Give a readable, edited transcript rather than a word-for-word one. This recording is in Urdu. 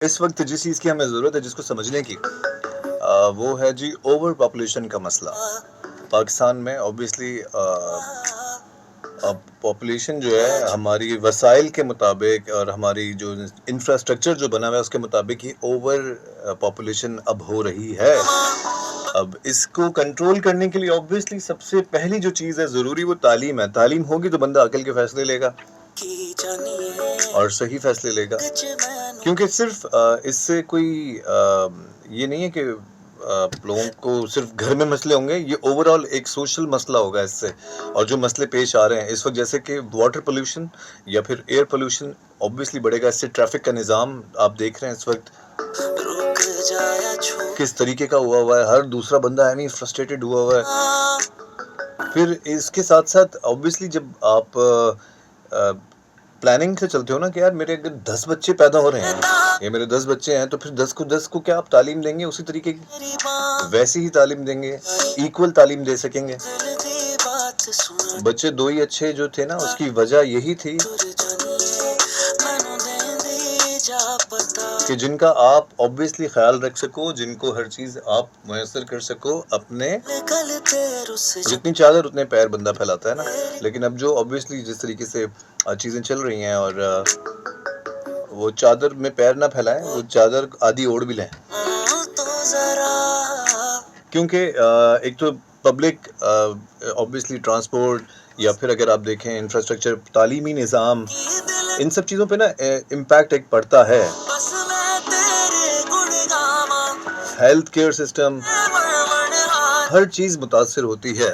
اس وقت جس چیز کی ہمیں ضرورت ہے جس کو سمجھنے کی وہ ہے جی اوور پاپولیشن کا مسئلہ پاکستان میں. اوبیسلی پاپولیشن جو ہے ہماری وسائل کے مطابق اور ہماری جو انفراسٹرکچر جو بنا ہوا ہے اس کے مطابق ہی اوور پاپولیشن اب ہو رہی ہے. اب اس کو کنٹرول کرنے کے لیے اوبیسلی سب سے پہلی جو چیز ہے ضروری وہ تعلیم ہے. تعلیم ہوگی تو بندہ عقل کے فیصلے لے گا اور صحیح فیصلے لے گا. کیونکہ صرف اس سے کوئی یہ نہیں ہے کہ لوگوں کو صرف گھر میں مسئلے ہوں گے, یہ اوور آل ایک سوشل مسئلہ ہوگا اس سے. اور جو مسئلے پیش آ رہے ہیں اس وقت جیسے کہ واٹر پولوشن یا پھر ایئر پولوشن اوبیسلی بڑھے گا. اس سے ٹریفک کا نظام آپ دیکھ رہے ہیں اس وقت کس طریقے کا ہوا ہے. ہر دوسرا بندہ ایویں فرسٹریٹڈ ہوا ہے. پھر اس کے ساتھ ساتھ اوبیسلی جب آپ پلاننگ سے چلتے ہو نا کہ یار میرے اگر 10 بچے پیدا ہو رہے ہیں یا میرے 10 بچے ہیں تو پھر 10 کو کیا آپ تعلیم دیں گے اسی طریقے کی, ویسی ہی تعلیم دیں گے, ایکول تعلیم دے سکیں گے. بچے 2 ہی اچھے جو تھے نا اس کی وجہ یہی تھی کہ جن کا آپ اوبیسلی خیال رکھ سکو, جن کو ہر چیز آپ میسر کر سکو. اپنے جتنی چادر اتنے پیر بندہ پھیلاتا ہے نا. لیکن اب جو اوبیسلی جس طریقے سے چیزیں چل رہی ہیں اور وہ چادر میں پیر نہ پھیلائیں, وہ چادر آدھی اوڑھ بھی لیں. کیونکہ ایک تو پبلک اوبیسلی ٹرانسپورٹ یا پھر اگر آپ دیکھیں انفراسٹرکچر, تعلیمی نظام, ان سب چیزوں پہ نا امپیکٹ ایک پڑتا ہے. ہیلتھ کیئر سسٹم, ہر چیز متاثر ہوتی ہے.